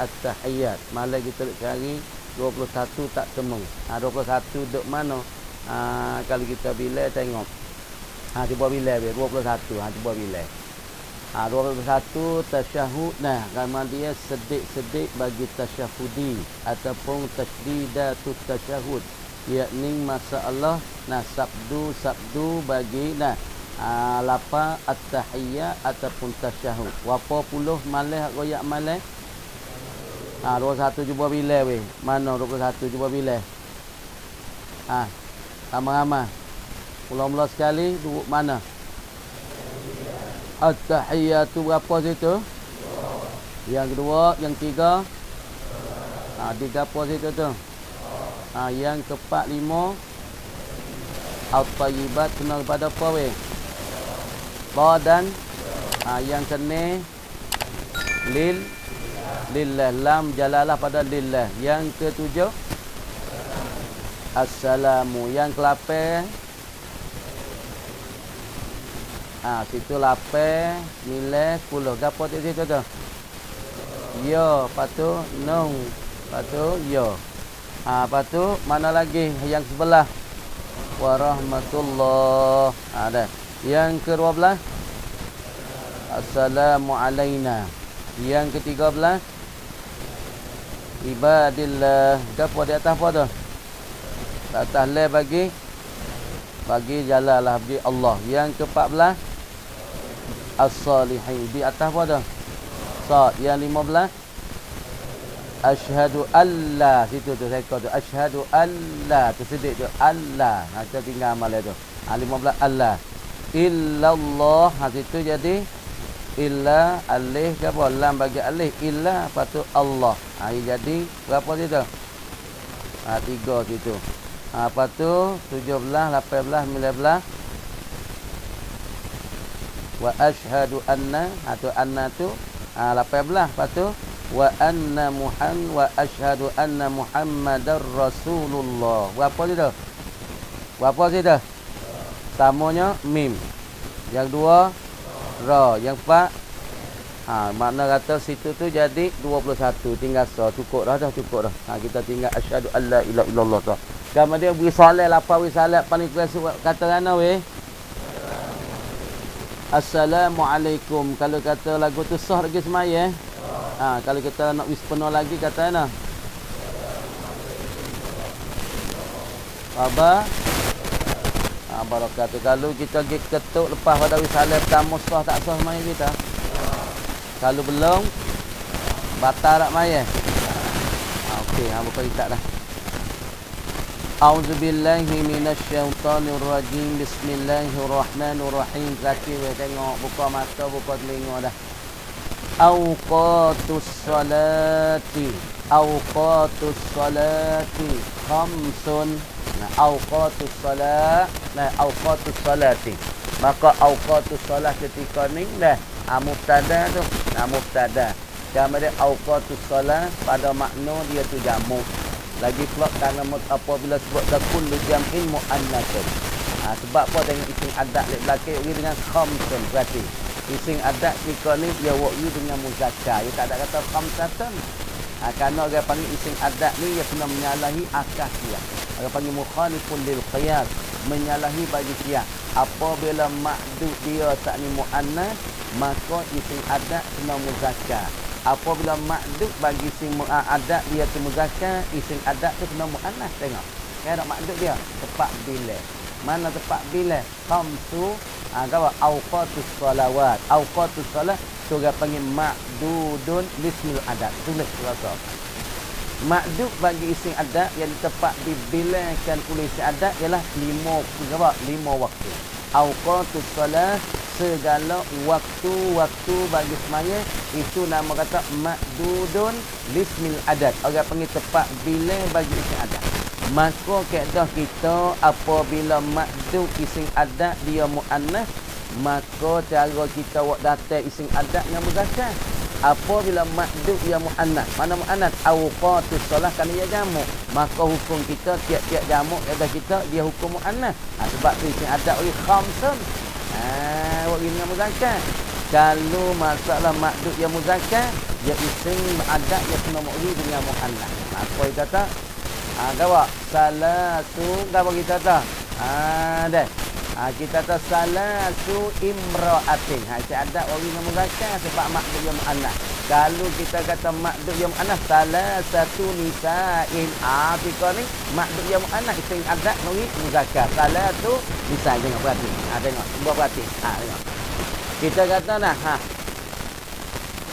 at-tahiyyat. Malam kita nak cari 21 tak temu. 21 duk mana? Kalau kita bila tengok. Cuba bila 21. Cuba bila. 21 tasyahud. Nah, nama dia sedik-sedik bagi tasyahudi ataupun tasdidatut tasyahud. Yakni masalah sabdu bagi lapa at-tahiyyat ataupun tasyahud. Berapa puluh malah royak malah? 21 cuba bila weh. Mana 21 cuba bila? Ramai-ramai. Mula-mula sekali duduk mana? At-tahiyyatu berapa situ? Yang kedua, yang tiga. Tiga apa situ tu? Yang keempat, lima. At-tayyibat kena kepada apa weh? Dan yang kena lillah, lam jalalah pada lillah. Yang ketujuh, assalamu. Yang ke-8, situ 8, 9, 10. Gapo di situ tu? Ya, patu nung, patu ya. Patu mana lagi yang sebelah? Warahmatullah. Dah. Yang ke-12, assalamu alaina. Yang ke-13, ibadillah. Gapo di atas apa tu? Atas le bagi jalalah bagi Allah. Yang ke-14, as-salihin. Di atas apa tu? Yang 15, asyhadu alla. Situ tu saya kata asyhadu alla. Tu sedek tu alla. Kita tinggal amal tu. 15 alla. Illallah. Situ jadi illa alif ke apa? Lam bagi alif. Illa patut Allah. Jadi berapa situ? 3 situ. Apa tu? 17, 18, 19. Wa asyhadu anna. Tu anna tu 18. Lepas tu wa anna wa asyhadu anna Muhammadar Rasulullah. Berapa situ? Berapa situ? Pertamanya mim. Yang dua ra. Yang empat makna kata situ tu jadi 21. Tinggal cukup dah. Kita tinggal asyhadu alla ilaha illallah tu. Kemudian beri solat lapar beri salat paling keras kata mana weh? Assalamualaikum. Kalau kata lagu tu sah lagi semaya. Kalau kita nak wis penuh lagi kata mana? Apa? Barakatuh. Kalau kita pergi ketuk lepas pada wis salat pertama sah tak sah semaya kita? Kalau belum batal tak maya? Okey, buka kitab dah. A'udzubillahi minasyaitonirrajim. Bismillahirrahmanirrahim. Kaki we tengok, buka mata, buka telinga dah. Awqatus salati. Awqatus salati khamsun. Awqatus salat. Awqatus salati. Maka awqatus salat ketika ni dah mubtada tu. Mubtada. Kemudian awqatus salat pada makna dia tu jamu. Lagi pula kerana apabila sebut kullu jam'in muannatsun. Sebab apa dengan isim adat di belakang ini dengan khamsun berarti. Isim adat jika ni dia wa'yu dengan muzakkar. Dia tak ada kata khamsatun. Kerana orang panggil isim adat ni dia kena menyalahi akad dia. Orang panggil mukhalifun lil qiyas, menyalahi bagi qiyas. Apabila ma'dud dia tak ni muannas, maka isim adat kena muzakkar. Apabila ma'dud bagi isim adat dia tu muzakkar, isim adat tu kena muannas. Tengok. Ada ma'dud dia tepat bila. Mana tepat bila? Khamsu awqatus salawat. Awqatus salat tu orang panggil ma'dudun lismil adat. Tulis rasa. Ma'dud bagi isim adat yang tepat dibilangkan oleh isim adat ialah 5 waktu. Awqatus salat segala waktu-waktu bagi semaya itu nama kata ma'dudun lismil adat. Orang panggil tepat bila bagi isim adat. Maka kaedah kita apabila ma'dud isim adat dia muannas, maka cara kita buat datang isim adat dengan muzakkar. Apabila ma'dud dia muannas, mana muannas? Awqatus salah kan dia jamak. Maka hukum kita tiap-tiap jamak kaedah kita dia hukum muannas. Sebab tu isim adat oleh khamsun. Buat dengan muzakkar. Kalau masalah ma'dud yang muzakkar, Ya isim adat ya kena mu'ri dengan mu'annas. Apa kita kata? Gawa salatu gawa kita kata. Dah. Kita kata salatu imra'atin. Isim adat orang dengan muzakkar sebab makdud yang mu'annas. Kalau kita kata makdud yang mu'annas salasatu nisa'in. Tika ni makdud yang mu'annas isim adat orang muzakkar. Salatu nisa' tengok berarti. Tengok. Buat berarti. Tengok. Kita kata dah.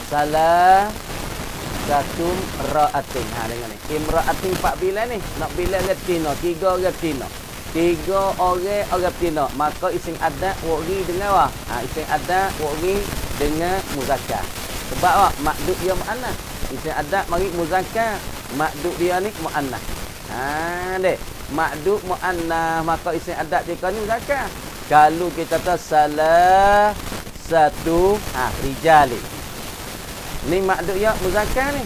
Salah satu ra'atin. Dengar ni. Imra'atin 4 bila ni. Nak bila retina. 3 orang retina. 3 orang retina. Maka isim adat wari dengan isim adat wari dengan muzakkar. Sebab makdud dia mu'annas. Isim adat mari muzakkar. Makdud dia ni mu'annas. Dek. Makdud mu'annas. Maka isim adat dia ni muzakkar. Kalau kita kata salah satu rijalin. Ni makdud ya muzakkar ni.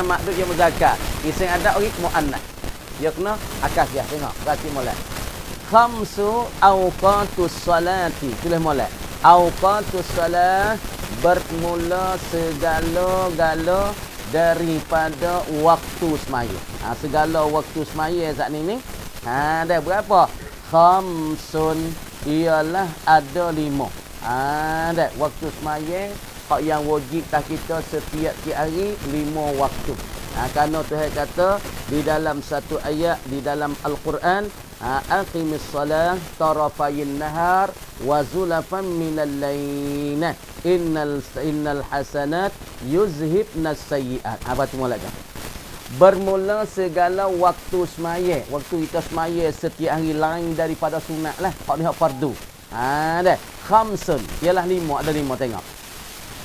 Makdud ya muzakkar. Isim adat orang muannas. Dia kena akasiah tengok. Berarti molek. Khamsu awqatus salati. Tulis molek. Awqatus salat bermula segala-gala daripada waktu semaya. Segala waktu semaya saat ni. Ada berapa? Khamsun ialah ada 5. Ada waktu semaya yang wajib tak kita setiap hari 5 waktu. Kerana Tuhan kata di dalam satu ayat di dalam Al-Quran, aqimis salah tarafayin nahar wa zulafan minal lain. Innal hasanat yuzhibnas sayyi'at. Apa tu mulai kan? Bermula segala waktu semaya. Waktu kita semaya setiap hari lain daripada sunat lah. Hak ni hak fardu. Dah. Khamsun ialah 5, ada 5 tengok.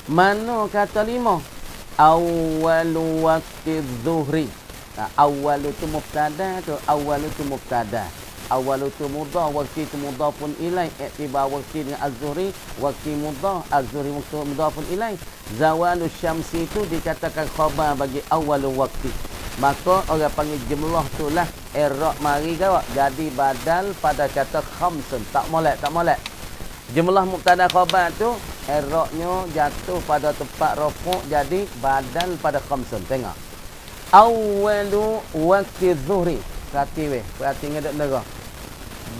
Mana kata 5? Awwalu waqti zuhri. Awal itu mubtada tu. Awal itu mubtada. Awal itu mudhaf. Waktu itu mudhafun ilaih. Iktibar waktu dengan az-zuhri. Waktu mudhaf. Az-zuhri mudhafun ilaih. Zawalus syamsi itu dikatakan khabar bagi awalu waktu. Maka orang panggil jumlah tu lah. I'rab mari gawak. Jadi badal pada kata khamsun. Tak molek. Jumlah mubtada khabar tu i'rabnya jatuh pada tempat rafu' jadi badal pada khamsun. Tengok. Awwalu waqti zuhri. Perhati ngedek nerah.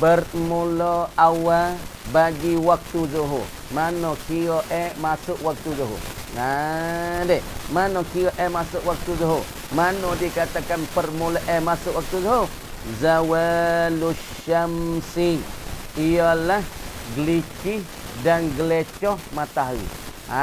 Bermula awal bagi waktu zuhur. Mana kira masuk waktu zuhur? Dek. Mana kira masuk waktu zuhur? Mana dikatakan permulaan masuk waktu zuhur? Zawalus syamsi ialah gelicih dan gelecoh matahari.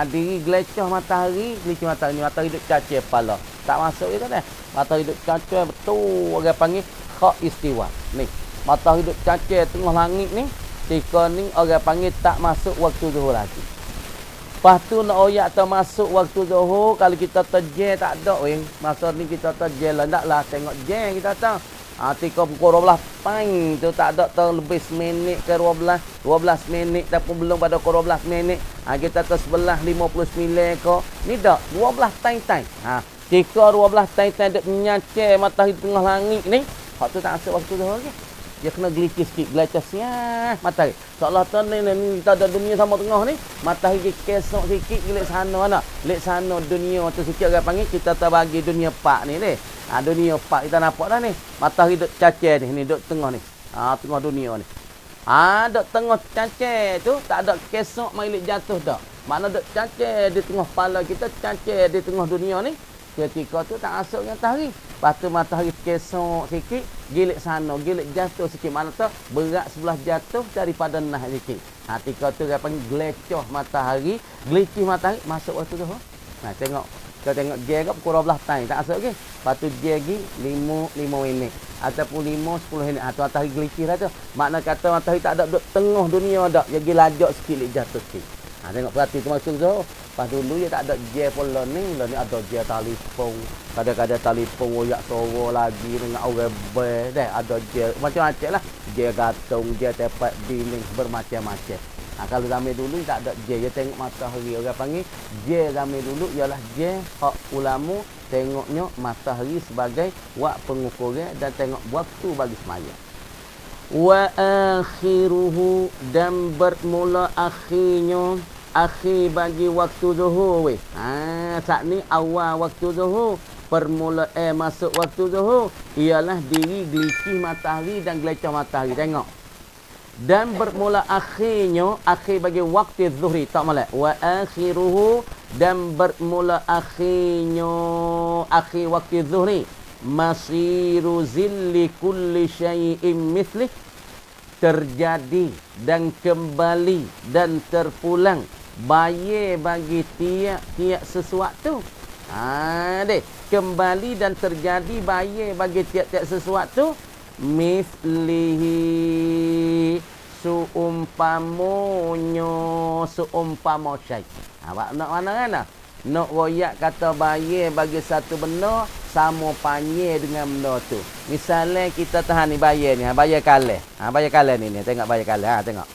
Diri gelecoh matahari, gelicih matahari. Matahari duduk cacah kepala. Tak masuk itu dah. Matahari duduk cacah betul orang panggil khak istiwa. Ni. Matahari duduk cacah tengah langit ni. Tika ni orang panggil tak masuk waktu zuhur lagi. Lepas tu nak oyak termasuk waktu zuhur. Kalau kita terjel tak ada weh. Masa ni kita terjel lah. Taklah tengok jel kita tahu. Tika pukul 12 pang tu tak ada terlebih seminit ke 12 minit tapi belum pada pukul 12 minit. Kita ter 11.59 ke. Ni dak 12 time. Tika 12 time duk nyacer matahari tengah langit ni. Hak tu tak masuk waktu zuhur lagi. Dia kena gelicih sikit, gelicih siah matahari. Seolah tu ni kita ada dunia sama tengah ni, matahari kesok sikit gelik sana mana. Gelik sana dunia tu sikit orang panggil kita terbagi dunia pak ni deh. Dunia pak kita nampak dah ni. Matahari duk cacah ni duk tengah ni. Tengah dunia ni. Duk tengah cacah tu tak ada kesok mai lik jatuh dak. Mana duk cacah di tengah kepala kita, cacah di tengah dunia ni. Ketika tu tak masuk matahari. Lepas tu matahari kesok sikit, gilik sana, gilik jatuh sikit. Mana tu berat sebelah jatuh daripada nah sikit. Ketika tu dia panggil gelecoh matahari, gelicih matahari, masuk waktu tu. Tengok. Kita tengok je ke pukul 12 time, tak masuk lagi. Lepas tu je lagi 5 minit. Ataupun 5-10 minit. Tu matahari gelicih lah tu. Makna kata matahari tak ada duduk tengah dunia dak. Dia pergi lajak sikit, jatuh sikit. Tengok perhati tu masuk tu. Pas dulu dia tak ada je pun lah ni ada je telefon. Kadang-kadang telefon royak suara lagi dengan orang ber. Ada je macam-macam lah. Je gantung, je tepat dinding bermacam-macam. Kalau zaman dulu tak ada je. Dia tengok matahari. Orang panggil je zaman dulu ialah je hak ulama tengoknya matahari sebagai wak pengukuran dan tengok waktu bagi semaya. Wa akhiruhu dan bermula akhirnya akhir bagi waktu zuhur weh. Saat ni awal waktu zuhur. Permulaan masuk waktu zuhur ialah diri gelicih matahari dan gelecah matahari. Tengok. Dan bermula akhirnya, akhir bagi waktu zuhri. Tak malak. Wa akhiruhu. Dan bermula akhirnya, akhir waktu zuhri. Masiru zilli kulli syai'im mithlih. Terjadi dan kembali dan terpulang. Bayar bagi tiap-tiap sesuatu. Deh. Kembali dan terjadi bayar bagi tiap-tiap sesuatu. Mislihi. Seumpama syai. Awak nak mana kan? Nak royak kata bayar bagi satu benda. Sama panjang dengan benda tu. Misalnya kita tahan ni bayar ni. Bayar kalah. Bayar kalah ni. Tengok bayar kalah. Tengok.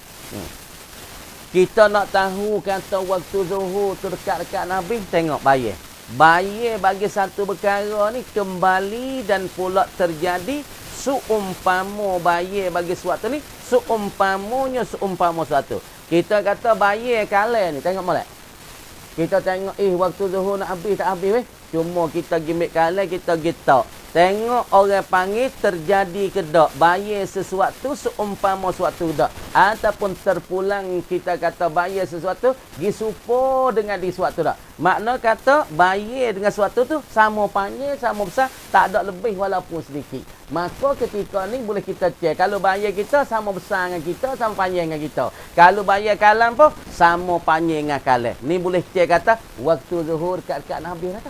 Kita nak tahu kata waktu zuhur tu dekat-dekat Nabi. Tengok bayar. Bayar bagi satu perkara ni kembali dan pula terjadi seumpama bayar bagi sesuatu ni seumpamanya seumpama sesuatu. Kita kata bayar kalah ni, tengok molek. Kita tengok waktu zuhur nak habis tak habis weh. Cuma kita gimik kalah kita gitak. Tengok orang panggil terjadi ke tak. Bayar sesuatu seumpama sesuatu tak. Ataupun terpulang kita kata bayar sesuatu. Gisupo dengan di sesuatu tak. Makna kata bayar dengan sesuatu tu sama panjang, sama besar. Tak ada lebih walaupun sedikit. Maka ketika ni boleh kita cek. Kalau bayar kita sama besar dengan kita, sama panjang dengan kita. Kalau bayar kalam pun sama panjang dengan kalam. Ni boleh cek kata waktu zuhur dekat-dekat nak habis dah.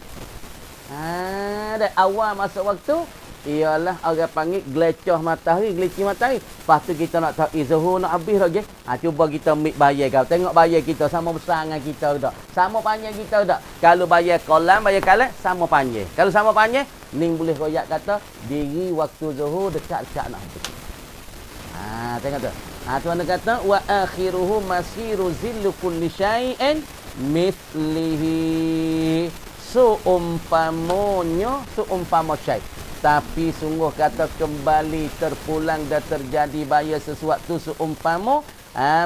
Dan awal masuk waktu ialah orang panggil gelecah matahari, gelicih matahari. Lepas tu kita nak tahu zuhur nak habis lagi. Cuba kita ambil bayar kau. Tengok bayar kita sama besar dengan kita tak? Sama panjang kita tak? Kalau bayar kolam, bayar kalam sama panjang. Kalau sama panjang, ni boleh royak kata diri waktu zuhur dekat-dekat nak habis. Tengok tu. Tuan kata wa akhiruhu masiru zillu kulli syai'in mithlihi. Seumpamanya seumpama syai. Tapi sungguh kata kembali terpulang dan terjadi bayar sesuatu seumpama.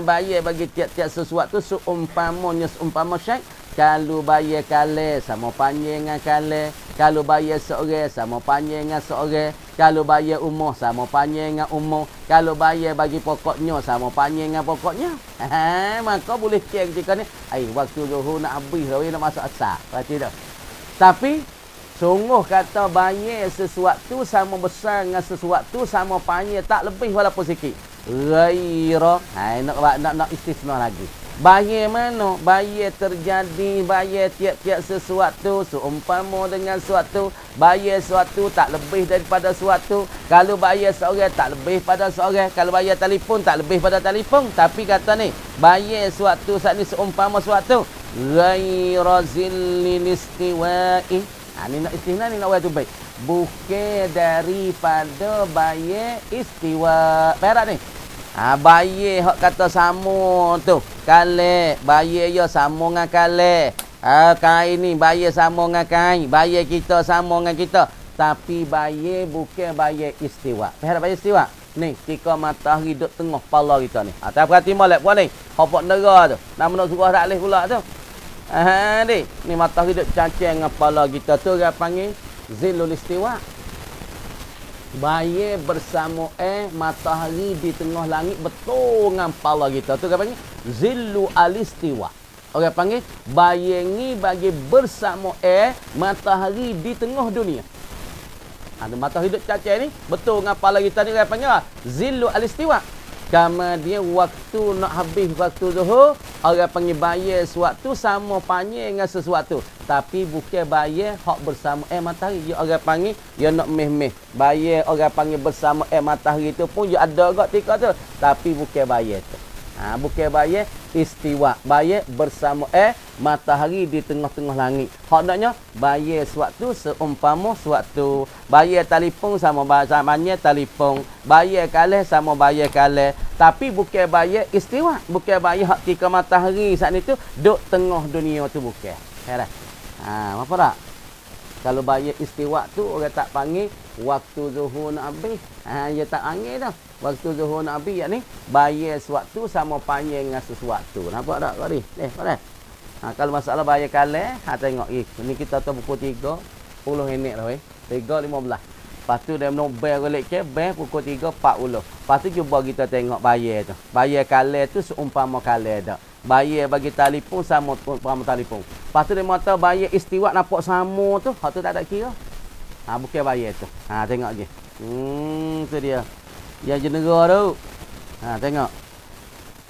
Bayar bagi tiap-tiap sesuatu seumpamanya seumpama syai. Kalau bayar kalah sama panjang dengan kalah. Kalau bayar seorang sama panjang dengan seorang. Kalau bayar umur sama panjang dengan umur. Kalau bayar bagi pokoknya sama panjang dengan pokoknya. Maka boleh cek ketika ni. Waktu zuhur nak habis dah, nak masuk asar. Berarti dah. Tapi sungguh kata bayar sesuatu sama besar dengan sesuatu sama panjang tak lebih walaupun sikit. Ghaira. Nak istisna lagi. Bayar mana? Bayar terjadi, bayar tiap-tiap sesuatu seumpama dengan sesuatu. Bayar sesuatu tak lebih daripada sesuatu. Kalau bayar seorang tak lebih pada seorang. Kalau bayar telefon tak lebih pada telefon. Tapi kata ni, bayar sesuatu saat ni seumpama sesuatu. Ghaira zillil istiwa'i. Ni nak istisna ni nak buat tu baik. Bukan daripada bayar istiwa. Perak ni. Bayar hak kata sama tu. Kale, bayar ya sama dengan kale. Kain ni bayar sama dengan kain. Bayar kita sama dengan kita. Tapi bayar bukan bayar istiwa. Faham bayar istiwa? Ni, ketika matahari duduk tengah kepala kita ni. Tak perhati molek puan ni. Hopok nera tu. Nama nak suruh tak boleh pula tu. Ni matahari duduk cancang dengan kepala kita tu. Dia panggil zilul istiwa. Bayar bersama matahari di tengah langit betul dengan kepala kita. Tu dia panggil zillu alistiwa. Orang panggil bayangi bagi bersama matahari di tengah dunia. Matahari duduk cancang ni betul dengan kepala kita ni. Dia panggil zillu alistiwa. Kemudian waktu nak habis waktu zuhur, orang panggil bayar sesuatu sama panjang dengan sesuatu. Tapi bukan bayar hak bersama matahari. Ya orang panggil, ya nak meh-meh. Bayar orang panggil bersama matahari tu pun ya ada agak tika tu. Tapi bukan bayar tu. Bukan bayar istiwa. Bayar bersama matahari di tengah-tengah langit. Hak naknya bayar sesuatu seumpama sesuatu. Bayar telefon sama bayar telefon. Bayar kalah sama bayar kalah. Tapi bukan bayar istiwa. Bukan bayar hak tika matahari saat ni tu duk tengah dunia tu bukan. Apa tak? Kalau bayar istiwa tu orang tak panggil waktu zuhur nak habis. Dia tak panggil dah. Waktu zuhur nak habis yakni bayar sewaktu sama panjang dengan sesuatu. Nampak tak tadi? Pakai. Kalau masalah bayar kalah, tengok ni kita tahu pukul 3, 10 minit dah 3.15. Lepas tu dia nombel golek ke pukul 3.40. Lepas tu cuba kita tengok bayar tu. Bayar kalah tu seumpama kalah dak. Bayar bagi telefon sama umpama telefon. Lepas tu dia mata bayar istiwa nampak sama tu, hak tu tak ada kira. Bukan bayar tu. Tengok je. Tu dia. Yang jenera tu. Tengok.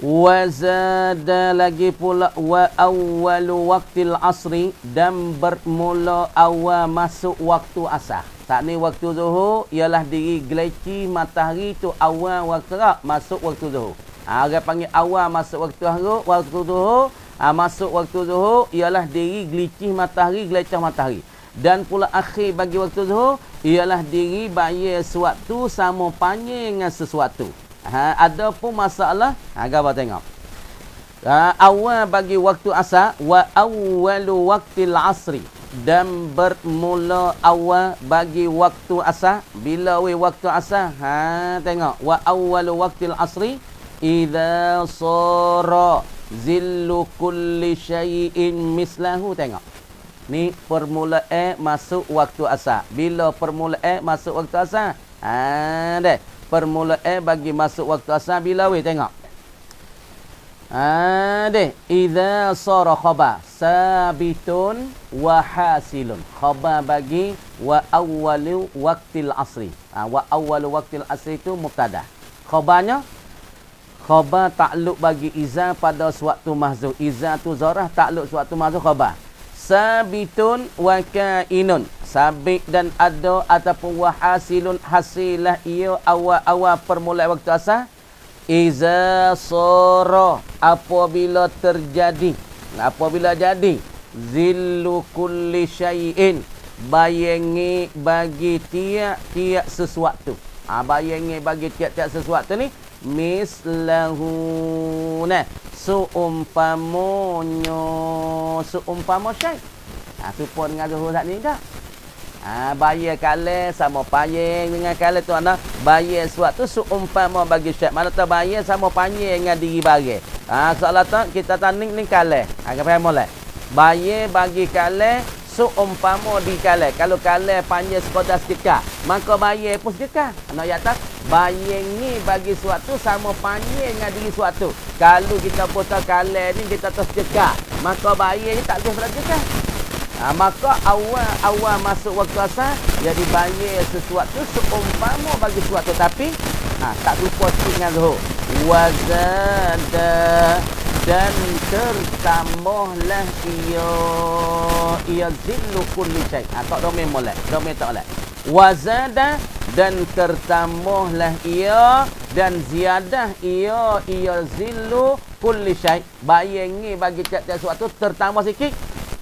Wa zada lagi pula wa awwalu waqtil asri dan bermula awal masuk waktu asar. Saat ni waktu zuhur ialah diri geleci matahari tu awal waktu masuk waktu zuhur. Orang panggil awal masuk waktu zuhur. Masuk waktu zuhur ialah diri gelicih matahari, gelecah matahari. Dan pula akhir bagi waktu zuhur ialah diri bayar sewaktu sama panjang dengan sesuatu. Ada pun masalah, gambar tengok. Awal bagi waktu asar wa awwalu waqtil asri dan bermula awal bagi waktu asar. Bila waktu asar? Tengok. Wa awwalu waqtil asri idza sara zillu kulli syai'in mislahu. Tengok. Ni permulaan masuk waktu asar. Bila permulaan masuk waktu asar? Deh. Permulaan bagi masuk waktu asar bila tengok. Deh. Idza sara khabar sabitun wa hasilun. Khabar bagi wa awwalu waqtil asri. Wa awwalu waqtil asri itu mubtada. Khabarnya khabar takluk bagi iza pada sewaktu mahzuf. Iza tu zarah takluk sewaktu mahzuf khabar. Sabitun wa kainun. Sabit dan ada ataupun wa hasilun hasilah ia awal-awal permulaan waktu asar. Iza sara apabila terjadi. Apabila jadi zillu kulli syai'in bayangi bagi tiap-tiap sesuatu. Bayangi bagi tiap-tiap sesuatu ni mislahu seumpama syai. Supaya dengan zuhur saat ni dah. Bayar kalah sama panjang dengan kalah tu anak. Bayar sesuatu seumpama bagi syai. Mana tak bayar sama panjang dengan diri barang. Soalan tu kita tanding ni kalah. Agak faham boleh. Bayar bagi kalah seumpama di kalah. Kalau kalah panjang sekadar sedekah, maka bayar pun sedekah. Nak ya tak? Bayar ni bagi suatu sama panjang dengan diri suatu. Kalau kita putar kalah ni kita tak sedekah, maka bayar ni tak boleh sedekah. Maka awal masuk waktu asar jadi bayar sesuatu seumpama bagi suatu, tapi tak lupa dengan zuhur. Wazada dan tertambahlah ia zillu kulli syai. Tak domain molek. Domain tak molek. Wazada dan tertambahlah ia dan ziyadah ia zillu kulli syai. Bayangi bagi tiap-tiap sesuatu tertambah sikit.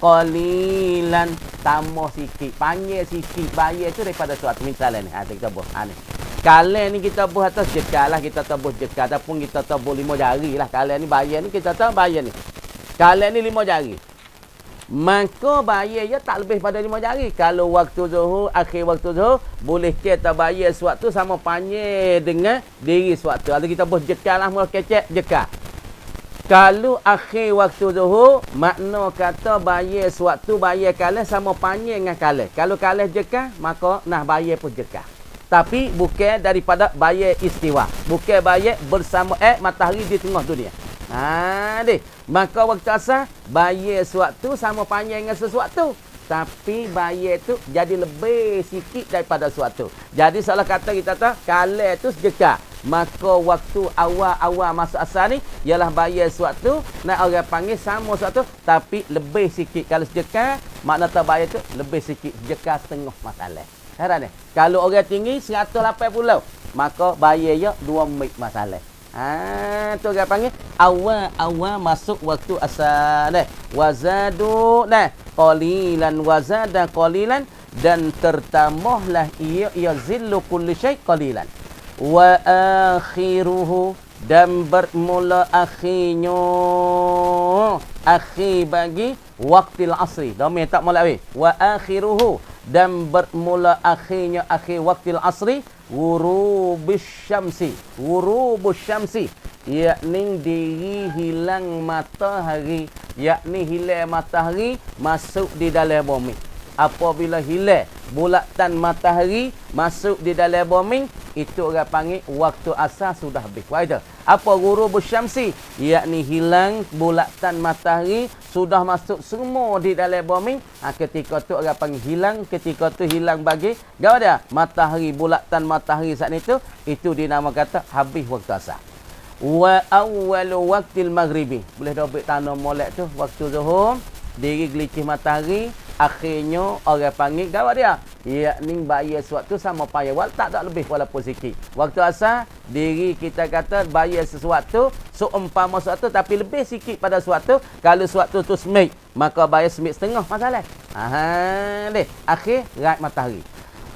Qalilan tambah sikit. Panggil sikit. Bayar tu daripada suatu. Misalnya ni. Kita buat. Ni. Kalian ni kita buat atas jeka lah. Kita tabuh jeka. Ataupun kita tabuh 5 jari lah. Kalian ni bayar ni kita tahu bayar ni. Kalian ni 5 jari. Maka bayar ya tak lebih pada 5 jari. Kalau waktu zuhur, akhir waktu zuhur, boleh kita bayar suatu sama panjang dengan diri suatu. Kalau kita buat jeka lah. Mula kecek jeka. Kalau akhir waktu zuhur, makna kata bayar suatu bayar kalah sama panjang dengan kalah. Kalau kalah jeka, maka nah bayar pun jeka. Tapi bukan daripada bayar istiwa. Bukan bayar bersama matahari di tengah dunia. Maka waktu asar, bayar suatu sama panjang dengan sesuatu. Tapi bayar tu jadi lebih sikit daripada suatu. Jadi salah kata kita tahu, kalah tu sedekah. Maka waktu awal masuk asar ni ialah bayar suatu, nak orang panggil sama suatu tapi lebih sikit. Kalau sedekah, makna tak bayar tu lebih sikit, sedekah setengah masalah. Heran ni. Kalau orang tinggi 180, maka bayar ya 2 mik masalah. Tu orang panggil awal masuk waktu asar ni. Wazadu qalilan wazada qalilan dan tertambahlah ia zillu kulli syai qalilan. Wa akhiruhu dan bermula akhirnya akhir bagi waktil asri. Domain tak molek. Wa akhiruhu dan bermula akhirnya akhir waktu asri ghurubus syamsi yakni diri hilang matahari, yakni hilang matahari masuk di dalam bumi. Apabila hilang bulatan matahari masuk di dalam bumi, itu orang panggil waktu asar sudah habis. Wah, apa ghurubus syamsi? Yakni hilang bulatan matahari sudah masuk semua di dalam bumi. Ketika tu orang panggil hilang, ketika tu hilang bagi gawa dia matahari, bulatan matahari saat itu dinamakan kata habis waktu asar. Wa awwalu waqtil maghribi. Boleh dobek tanam molek tu waktu zuhur, diri gelicih matahari, akhirnya orang panggil gawa dia yakni bayar sesuatu sama payah tak ada lebih walaupun sikit. Waktu asar diri kita kata bayar sesuatu seumpama sesuatu tapi lebih sikit pada sesuatu. Kalau sesuatu tu semik maka bayar semik setengah masalah. Deh akhir raat matahari.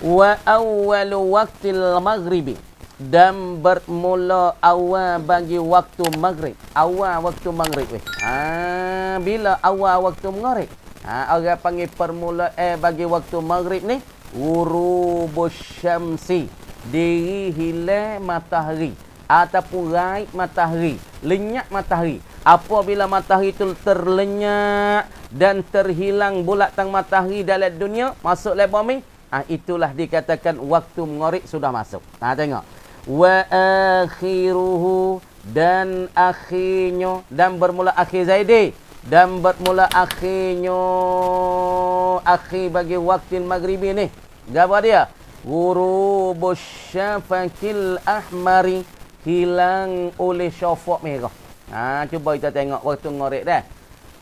Wa awwalu waqtil maghribi, dan bermula awal bagi waktu maghrib. Awal waktu maghrib bila awal waktu maghrib? Orang panggil permula bagi waktu maghrib ni ghurubus syamsi, diri hilang matahari ataupun raib matahari, lenyap matahari. Apabila matahari itu terlenyap dan terhilang bulatan matahari dalam dunia, masuk dalam bumi, itulah dikatakan waktu maghrib sudah masuk. Tengok. Wa akhiruhu, dan akhirnya, dan bermula akhir zaidi, dan bermula akhirnya akhir bagi waktu maghribi ni. Apa dia? Ghurubus syafaqil ahmari, hilang oleh syafaq merah. Cuba kita tengok waktu maghrib dah.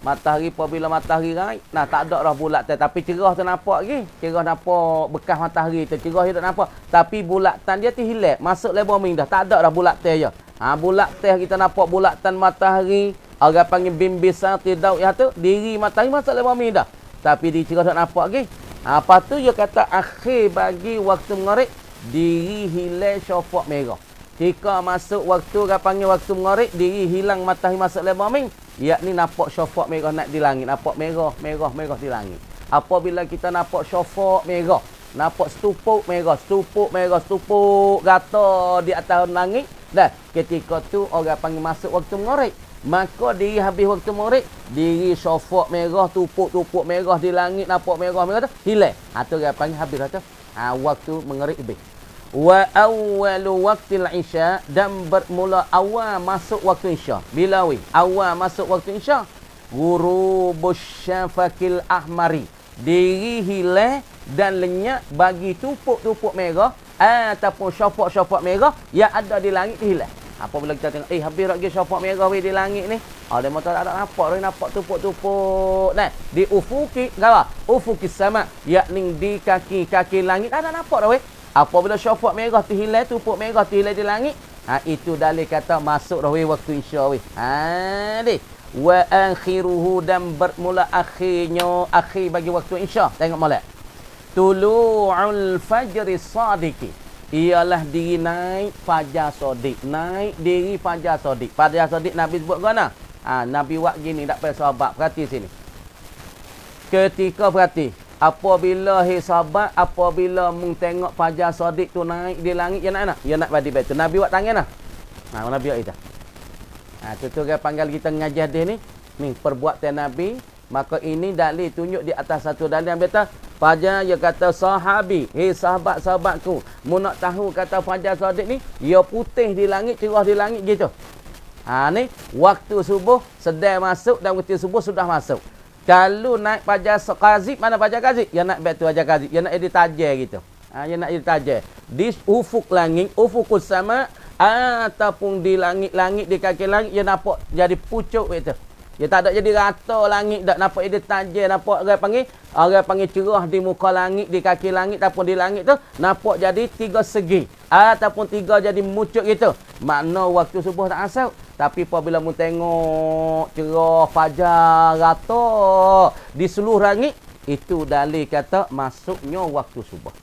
Matahari apabila matahari raib, tak ada dah bulat tapi cerah tu nampak lagi. Cerah nampak bekas matahari tu, cerah dia tak nampak. Tapi bulatan dia tu hilang, masuk dalam bumi dah. Tak ada dah bulat je. Bulat kita nampak bulatan matahari, orang panggil bimbisar tidak ya tu, diri matahari masuk dalam bumi dah. Tapi di cerah tak nampak lagi. Apa tu dia kata akhir bagi waktu maghrib, diri hilang syafaq merah. Jika masuk waktu orang panggil waktu maghrib, diri hilang matahari masuk dalam bumi, yakni nampak syafaq merah nak di langit, nampak merah di langit. Apabila kita nampak syafaq merah, nampak stupuk merah, stupuk gata di atas langit, dah ketika tu orang panggil masuk waktu maghrib. Maka diri habis waktu maghrib, diri syafaq merah, tupuk merah di langit, nampak merah tu hilang. Tu orang panggil habis dah tu. Waktu maghrib habis. Wa awwalu waqtil isya, dan bermula awal masuk waktu isya. Bila awal masuk waktu isya? Ghurubus syafaqil ahmari, diri hilang dan lenyap bagi tupuk merah ataupun syafaq merah yang ada di langit hilang. Apabila kita tengok habis lagi syafaq merah di langit ni, dia mata tak ada nampak tupuk. Di ufuki gawa ufuki sama, yakni di kaki langit ada nampak dah Apabila syafaq merah tu hilang, tupuk merah tu hilang di langit, itu dalil kata masuk dah waktu isya deh. Wa akhiruhu, dan bermula akhir bagi waktu isya. Tengok molek. Tulu'ul fajri sadiqi, ialah diri naik fajar sodik. Naik diri fajar sodik. Fajar sodik Nabi sebut mana? Nabi buat gini, tak payah sahabat. Perhati sini. Ketika perhati. Apabila sahabat, apabila mung tengok fajar sodik tu naik di langit, dia nak? Dia nak badi betul. Nabi buat tangan lah. Nabi buat itu. Tu dia panggil kita mengajar dia ni. Ni perbuatan Nabi. Maka ini dalil tunjuk di atas satu dalil yang kata fajar, dia kata sahabi, sahabat-sahabatku, mu nak tahu kata fajar sodik ni, dia putih di langit, cerah di langit gitu. Ni waktu subuh sedang masuk dan waktu subuh sudah masuk. Kalau naik fajar qazib, mana fajar qazib? Dia nak betul fajar qazib. Dia nak jadi tajir gitu. Dia nak jadi tajir. Di ufuk langit, ufukus sama, ataupun di langit-langit, di kaki langit, dia nampak jadi pucuk gitu. Dia tak ada jadi rata langit, tak nampak dia tajir, nampak orang panggil cerah di muka langit, di kaki langit ataupun di langit tu, nampak jadi tiga segi. Ataupun tiga jadi mucuk gitu. Makna waktu subuh tak asal. Tapi apabila mu tengok cerah fajar rata di seluruh langit, itu dalil kata masuknya waktu subuh.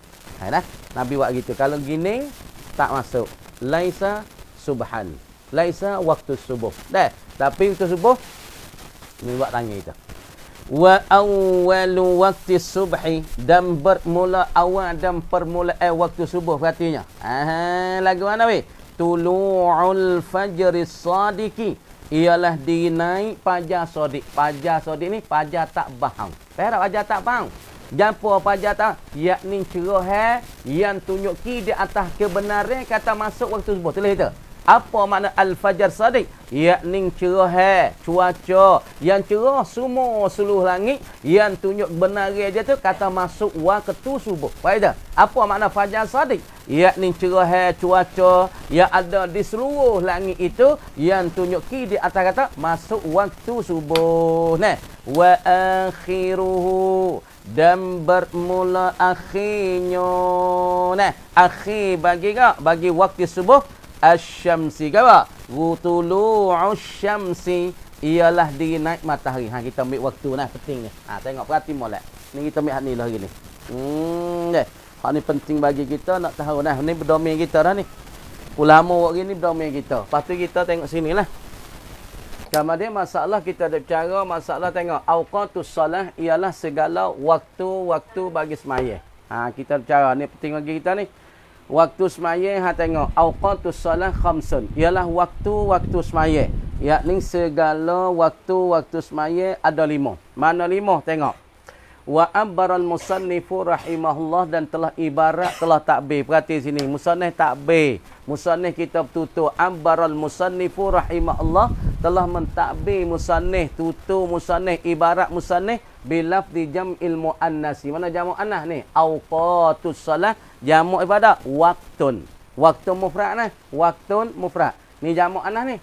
Nabi buat gitu. Kalau gini tak masuk. Laisa subhan. Laisa waktu subuh. Tapi waktu subuh ni buat tanya itu. Wa awwalu waqti subhi, dan bermula awal dan permulaan waktu subuh berartinya. Lagu mana weh? Tulu'ul fajri sadiqi, ialah dinaik fajar sodik. Fajar sodik ni fajar tak bahang. Faham fajar tak bahang? Jampu fajar tak, yakni cerah yang tunjuki di atas kebenaran kata masuk waktu subuh. Tulis itu. Apa makna al-fajar sadiq? Yakni cerah, cuaca yang cerah semua seluruh langit yang tunjuk benar dia tu kata masuk waktu subuh. Faham tak? Apa makna fajar sadiq? Yakni cerah cuaca yang ada di seluruh langit itu yang tunjuki di atas kata masuk waktu subuh. Nah, wa akhiruhu, dan bermula akhirnya. Nah, akhir bagi bagi waktu subuh asy-syamsi apa? Tulu'us syamsi, ialah dinaik matahari. Kita ambil waktu nah penting ni. Tengok perhati molek. Ni kita ambil hak ni lah hari ni. Deh. Hak ni penting bagi kita nak tahu nah. Ni berdomain kita dah ni. Ulama hari ni berdomain kita. Lepas tu kita tengok sinilah. Kemudian masalah kita ada cara, masalah tengok awqatus salah ialah segala waktu-waktu bagi sembahyang. Kita cara ni penting bagi kita ni. Waktu sembahyang tengok awqatus salah khamsun, ialah waktu-waktu sembahyang. Yakni segala waktu-waktu sembahyang ada 5. Mana 5? Tengok. Wa abbaral musannifu rahimahullah, dan telah ibarat telah takbir. Perhati sini, musannif takbir. Musannif kita tutup abbaral musannifu rahimahullah, telah mentakbir musannif, tutup musannif, ibarat musannif bilafzi jam'il muannasi. Mana jamu annas ni? Awqatus salat, jamu ibadah waktun. Waktu mufrad nah, waktun mufrad. Ni jamu annas ni.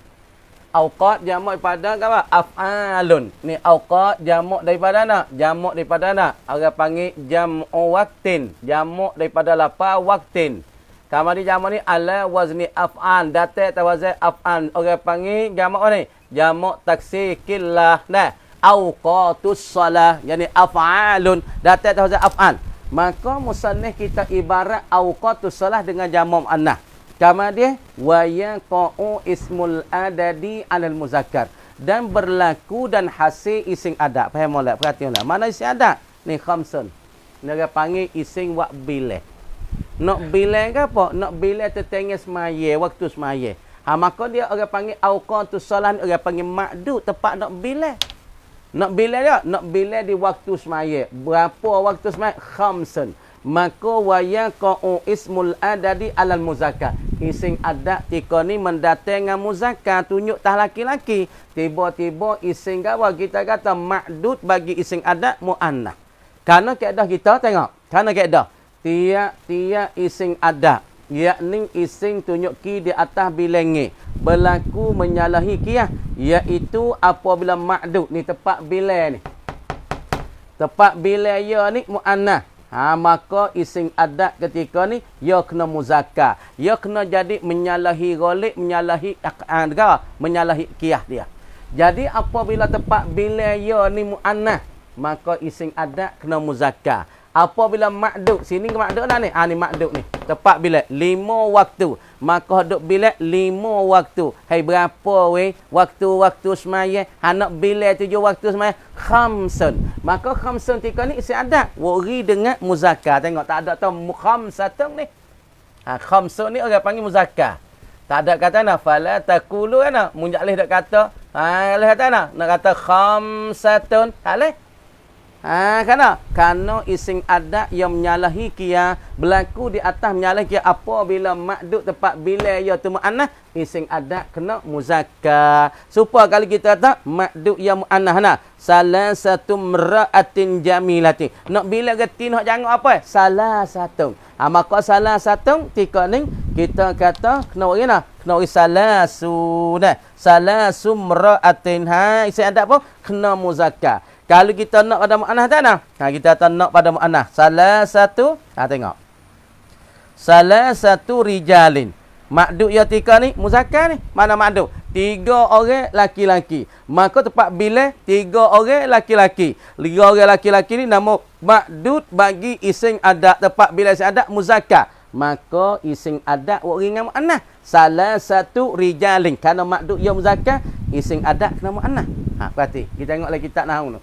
Awqat jamak daripada apa? Af'alun. Ni awqat jamak daripada nak? Jamak daripada nak? Orang panggil jam'u waqtin. Jamak daripada lafaz waqtin. Kemudian jamak ni ala wazni af'al. Datai tawazai af'al. Orang panggil jamak ni? Jamak taksir killah. Nah, awqatus salah. Yani af'alun. Datai tawazai af'al. Maka musannif kita ibarat awqatus salah dengan jamak muannas. Kemudian wa yaqa'u ismul adadi 'alal muzakkar, dan berlaku dan hasil ising adat. Faham molek? Perhatianlah. Mana ising adat? Ni khamsun. Dia panggil ising wak bileh. Nak bileh ke apa? Nak bileh tetengah semaya, waktu semaya. Maka dia orang panggil awqatus salat, orang panggil makdud, tepat nak bileh. Nak bileh dia? Nak bileh di waktu semaya. Berapa waktu semaya? Khamsun. Maka wa yaqa'u ismul adadi 'alal muzakkar. Ising adat tika ni mendatangkan muzakkar, tunjuk tah laki-laki. Tiba-tiba ising gawa kita kata makdud bagi ising adat muannas. Karena kaedah kita tengok. Karena kaedah tiap-tiap ising adat, yakni ising tunjuk ki di atas bilangi, berlaku menyalahi qiyas, iaitu apabila makdud ni tepat bilai ni. Tepat bilai ya ni muannas. Maka ising adat ketika ni ia kena muzakkar. Ia kena jadi menyalahi ghalib, menyalahi menyalahi qiyas dia. Jadi apabila tepat bila ia ni muannas, maka ising adat kena muzakkar. Apabila makdud, sini makdud lah ni. Ni makdud ni. Tepat bila 5 waktu. Maka duk bila 5 waktu. Hai berapa weh waktu-waktu semaya? Nak bila 7 waktu semaya? Khamsun. Maka khamsun tika ni isi adat. Wari dengan muzakkar. Tengok tak ada tau khamsatun ni. Khamsun ni orang panggil muzakkar. Tak ada kata nak fala taqulu ana. Munjalih dak kata. Leh kata nak kata khamsatun. Tak leh. Karena ising adat yang menyalahi qiyas, berlaku di atas menyalahi qiyas apabila makdud tepat bila ia tu muannas, ising adat kena muzakkar. Supaya kalau kita tak makdud yang muannas salah satu mra'atin jamilati. Nak bila geti nak jangan apa? Salah satu. Maka salah satu tika ni kita kata kena bagaimana? Kena salah sunah. Salah sumra'atin. Ising adat apa? Kena muzakkar. Kalau kita nak pada mu'annas tak nak? Kita tak nak pada mu'annas. Salah satu. Tengok. Salah satu rijalin. Makdud ya tika ni. Muzakkar ni. Mana makdud? 3 orang laki-laki. Maka tepat bila 3 orang laki-laki. 3 orang laki-laki ni nama makdud bagi ising adat. Tepat bila ising adat muzakkar. Maka ising adat dengan mu'annas. Salah satu rijalin. Kerana makdud ya muzakkar. Ising adat kena mu'annas. Berarti. Kita tengok lagi kitab nahwu tu.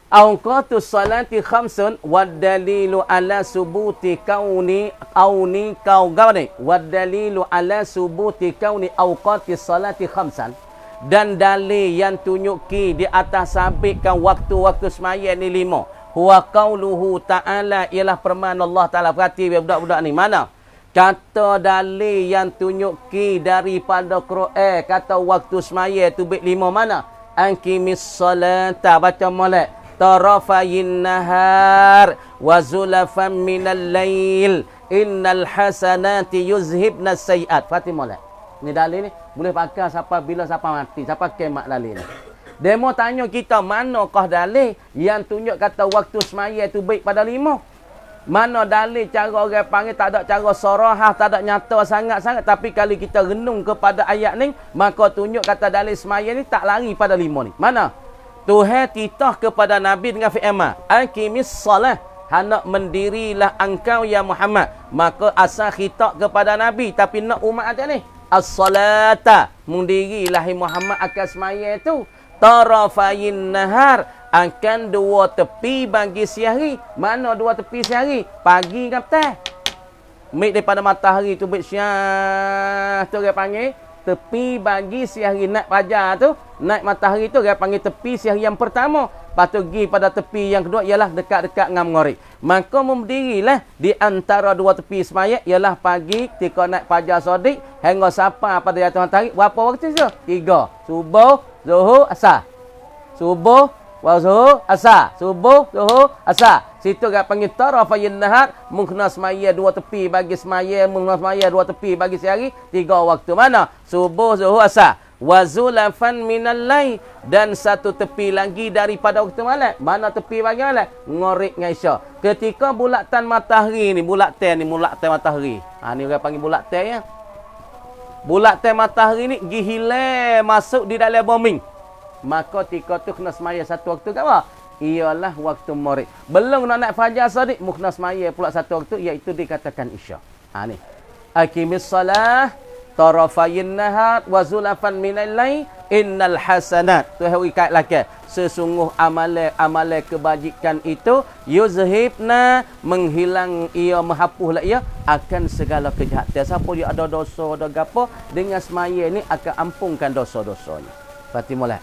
Awqatus salati khamsun wad dalilu ala subuti kauni auni kau gawani wad dalilu ala subuti kauni awqatis salati khamsan, dan dalil yang tunjuki di atas sabitkan waktu-waktu semaya ni 5 huwa qauluhu ta'ala, ialah firman Allah Ta'ala. Perhati budak-budak ni, mana kata dalil yang tunjuki daripada Quran kata waktu semaya tu bit 5 mana? Anqimis salata, baca molek, tarafayin nahar wa zulafan minal lail innal hasanati yuzhibna sayiat. Perhati molek. Ni dalil ni boleh pakai siapa bila siapa mati, siapa kemat dalil ni. Demo tanya kita, manakah dalil yang tunjuk kata waktu semaya tu baik pada 5? Mana dalil cara orang panggil tak ada cara sarahah, tak ada nyata sangat-sangat, tapi kalau kita renung kepada ayat ni, maka tunjuk kata dalil semaya ni tak lari pada 5 ni. Mana? Tuhan titah kepada Nabi dengan firman, aqimis salah, hendak mendirilah engkau ya Muhammad. Maka asal khitab kepada Nabi, tapi nak umat ada ni, as-salata, mendirilah Muhammad akan semaya tu. Tarafayin nahar, akan 2 tepi bagi siang. Mana 2 tepi siang? Pagi ke petang? Mik daripada matahari tu bit siang tu dia panggil tepi bagi siang. Naik fajar tu, naik matahari tu dia panggil tepi siang yang pertama. Lepas tu pergi pada tepi yang kedua ialah dekat-dekat dengan mengorik. Maka memberdirilah di antara 2 tepi semaya ialah pagi ketika naik fajar sodik hingga sampai pada jatuh matahari. Berapa waktu tu? 3. Subuh, zuhur, asar. Subuh, zuhur, asar. Subuh, zuhur, asar. Situ dia panggil tarafayin nahar, mengkena semaya 2 tepi bagi semaya, mengkena semaya 2 tepi bagi sehari, 3 waktu. Mana? Subuh, zuhur, asar. Wa zulafan minal lail, dan 1 tepi lagi daripada waktu malam. Mana tepi bagi malam? Ngorik dengan isyak. Ketika bulatan matahari ni, bulatan matahari. Ni orang panggil bulatan ya. Bulatan matahari ni gi hilang masuk di dalam bumi. Maka ketika tu kena semaya 1 waktu kat apa? Ialah waktu maghrib. Belum nak naik fajar sadiq, kena semaya pula 1 waktu, iaitu dikatakan isyak. Ni. Aqimis salah tarafayin nahar wa zulafan minal lail innal hasanat. Tu hari kait lagi. Sesungguh amalan kebajikan itu yuzhibna, menghilang ia, menghapuslah ia akan segala kejahatan. Siapa dia ada dosa ada gapo, dengan semaya ni akan ampunkan dosa-dosanya. Berarti mulai.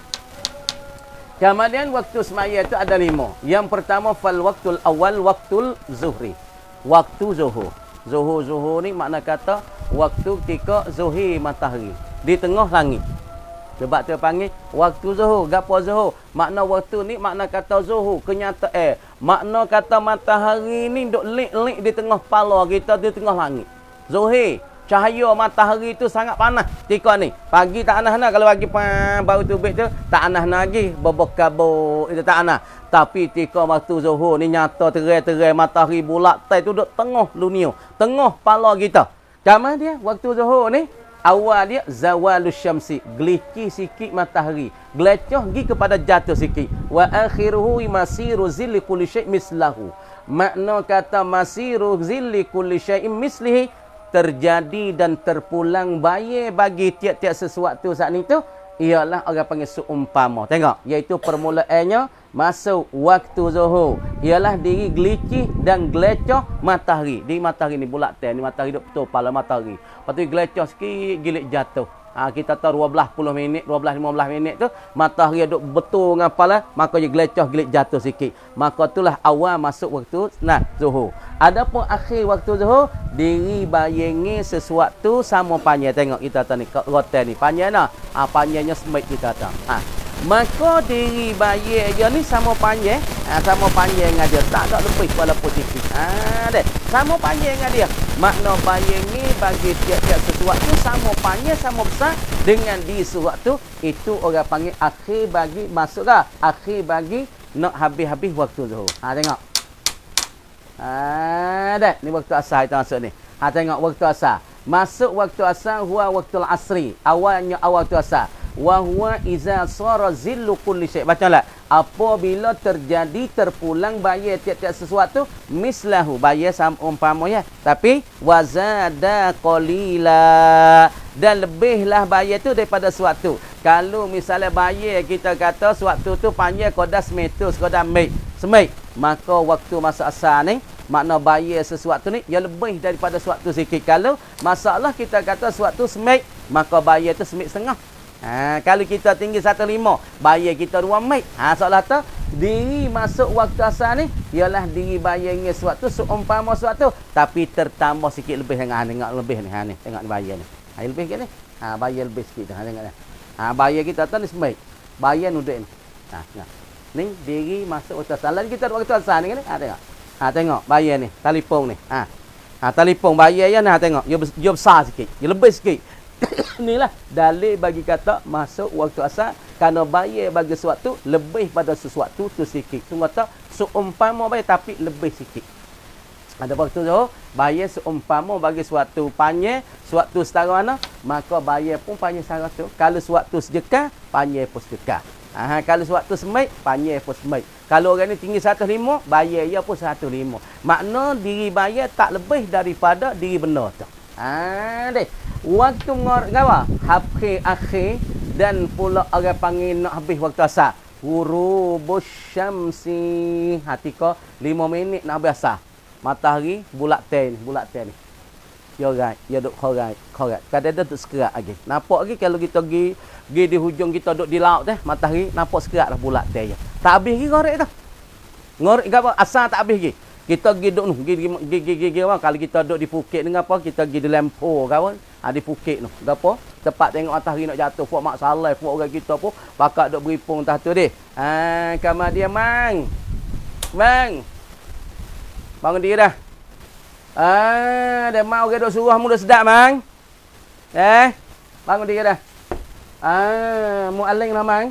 Kemudian waktu semaya itu ada 5. Yang pertama fal waktul awal waktul zuhri. Waktu zuhur. Zuhur ni makna kata waktu ketika zuhir matahari di tengah langit. Sebab tu panggil waktu zuhur. Gapo zuhur? Makna waktu ni makna kata zuhur, kenyataan. Makna kata matahari ni duk lik-lik di tengah kepala kita, di tengah langit. Zuhir, cahaya matahari tu sangat panas ketika ni. Pagi tak panas, kalau pagi baru tubik tu tak panas lagi, berbekabut itu tak panas. Tapi ketika waktu zuhur ni nyata terang-terang matahari bulat tai tu duk tengah dunia, tengah kepala kita. Kamu dia waktu zuhur ni awal dia zawalus syamsi, gelici sikit matahari, gelecoh pergi kepada jatuh sikit. Wa akhiruhu masiru zilli kulli syai' mislahu. Makna kata masiru zilli kulli syai' mislihi, terjadi dan terpulang bayar bagi tiap-tiap sesuatu saat ni tu ialah orang panggil seumpama. Tengok, iaitu permulaannya masuk waktu zuhur ialah diri gelicih dan gelecoh matahari. Di matahari ni bulat ni matahari duk betul kepala matahari. Lepas tu gelecoh sikit gilik jatuh. Kita tahu 12-10 minit, 12-15 minit tu matahari duk betul dengan kepala, maka dia gelecoh gilik jatuh sikit. Maka itulah awal masuk waktu zuhur. Adapun akhir waktu zuhur, diri bayangi sesuatu sama panjang. Tengok kita tahu ni rotan ni panjang dah. Panjangnya semit kita tahu. Maka diri bayar dia ni sama panjang, sama panjang dengan dia, tak ada lebih walaupun sikit. Deh, sama panjang dengan dia. Makna bayar ni bagi tiap-tiap sesuatu sama panjang, sama besar dengan di sesuatu itu orang panggil akhir bagi masuk dah. Akhir bagi nak habis-habis waktu zuhur. Tengok. Deh, ni waktu asar kita masuk ni. Tengok waktu asar. Masuk waktu asar huwa waktu asri. Awalnya awal waktu asar. Wa huwa iza sara zillu kulli syai'. Bacalah. Apabila terjadi terpulang bayar tiap-tiap sesuatu mislahu, bayar sama umpama ya. Tapi wazada qalila, dan lebihlah bayar tu daripada sesuatu. Kalau misalnya bayar kita kata sewaktu tu panjang kodah semetus, kodah semai. Maka waktu masa asar ni, makna bayar sesuatu ni, ia lebih daripada sewaktu sikit. Kalau masalah kita kata sewaktu semai, maka bayar tu semik setengah. Kalau kita tinggi 1.5, bayar kita 2 mik. Soalan tu, diri masuk waktu asar ni, ialah diri bayarnya sewaktu, seumpama sewaktu. Tapi tertambah sikit lebih. Tengok lebih ni. Ni tengok ni bayar ni. Lebih sikit ni. Bayar lebih sikit tu. Tengok ni. Bayar kita tu ni semik. Bayar nuduk ni. Tengok. Ni diri masuk waktu asar. Lalu kita waktu asar ni kan? Tengok. Tengok bayar ni. Telefon ni. Telefon bayar ya ni. Tengok. Dia besar sikit. Dia lebih sikit. Inilah dalil bagi kata masuk waktu asar kerana bayar bagi sesuatu lebih pada sesuatu tu sikit. Sungguh tak seumpama bayar tapi lebih sikit. Ada waktu tu bayar seumpama bagi sesuatu panjang, sesuatu setara mana, maka bayar pun panjang setara tu. Kalau sesuatu sedekah, panjang pun sedekah. Kalau sesuatu semai, panjang pun semai. Kalau orang ni tinggi 105, bayar ia pun 105. Makna diri bayar tak lebih daripada diri benar tu. Deh. Waktu ngawa akhir dan pula orang panggil nak habis waktu asar. Ghurubus syamsi. Hatika 5 minit nak habis asar. Matahari bulat ten ni. Ya right, ya duk correct. Kadang-kadang duk sekerat lagi. Nampak lagi kalau kita pergi di hujung kita duk di laut teh, matahari nampak sekerat dah bulat ten je. Tak habis lagi korek dah. Ngorek gapo asar tak habis lagi. Kita pergi duk pergi kalau kita duk di Phuket dengan apa, kita pergi di Lempur kawan. Di Phuket tu. Gapo? Tempat tengok matahari nak jatuh. Puak mak salai, puak orang kita pun bakak duk beripung tah tu deh. Kamar dia mang. Bangun dia dah. Dia mau orang duk suruh muda sedap mang. Bangun dia dah. Mu aling lah mang.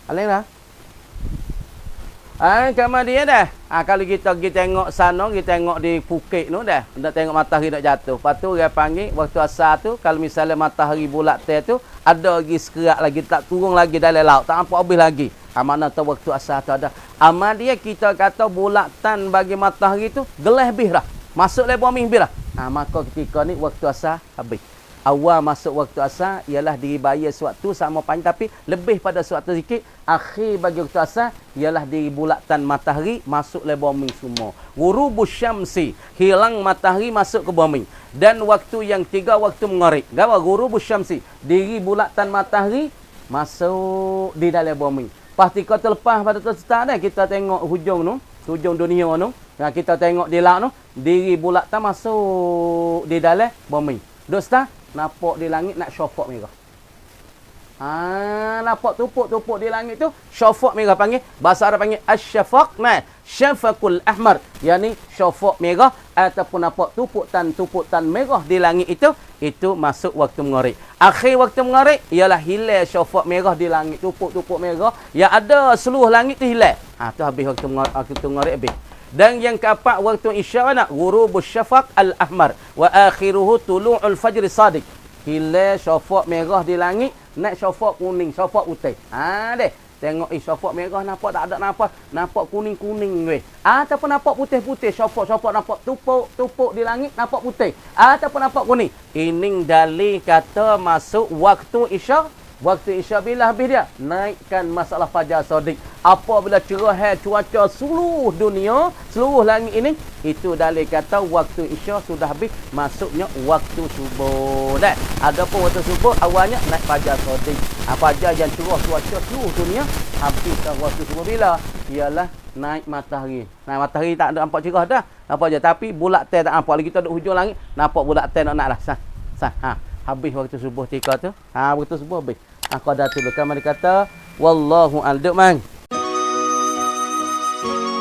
Aling lah. Kamar dia dah. Kalau kita pergi tengok sana, kita tengok di Phuket tu dah. Nak tengok matahari nak jatuh. Lepas tu orang panggil waktu asar tu, kalau misalnya matahari bulat tu, ada lagi sekerat lagi, tak turun lagi dalam laut. Tak nampak habis lagi. Mana tu waktu asar tu ada. Amal dia kita kata bulatan bagi matahari tu, gelas habis dah. Masuk le bumi habis dah. Maka ketika ni waktu asar habis. Awal masuk waktu asar ialah diri bayar sewaktu sama panjang tapi lebih pada sewaktu sikit. Akhir bagi waktu asar ialah diri bulatan matahari masuk le bumi semua. Ghurubus syamsi, hilang matahari masuk ke bumi. Dan waktu yang tiga waktu mengorek. Gawa ghurubus syamsi, diri bulatan matahari masuk di dalam bumi. Pasti kau terlepas pada tu start dah kita tengok hujung tu, hujung dunia tu. Kita tengok di laut tu, diri bulatan masuk di dalam bumi. Dosta nampak di langit nak syafaq merah. Nampak tupuk-tupuk di langit tu syafaq merah panggil. Bahasa Arab panggil asy-syafaq, syafaqul ahmar. Yani syafaq merah ataupun nampak tupuk-tan merah di langit itu masuk waktu mengorek. Akhir waktu mengorek ialah hilang syafaq merah di langit, tupuk-tupuk merah yang ada seluruh langit tu hilang. Tu habis waktu mengorek habis. Dan yang keempat waktu isya nak ghurubus syafaq al-ahmar wa akhiruhu tulu'ul fajr sadiq. Hilal syafaq merah di langit, nak syafaq kuning, syafaq putih. Deh. Tengok syafaq merah nampak tak ada nampak kuning-kuning weh. Ataupun nampak putih-putih syafaq nampak tupuk di langit nampak putih. Ataupun nampak kuning. Ini dalil kata masuk waktu isya. Waktu isya bila habis dia? Naikkan masalah fajar sadiq. Apabila cerah cuaca seluruh dunia, seluruh langit ini, itu dalil kata waktu isya sudah habis, masuknya waktu subuh. Dan adapun waktu subuh awalnya naik fajar sadiq. Fajar yang cerah cuaca seluruh dunia, habiskan waktu subuh bila? Ialah naik matahari. Nah, matahari tak ada nampak cerah dah. Nampak je tapi bulat teh tak nampak lagi, kita duduk hujung langit, nampak bulat teh nak lah. Habis waktu subuh tika tu. Waktu subuh habis. Qada tu kan mereka kata wallahu a'lam.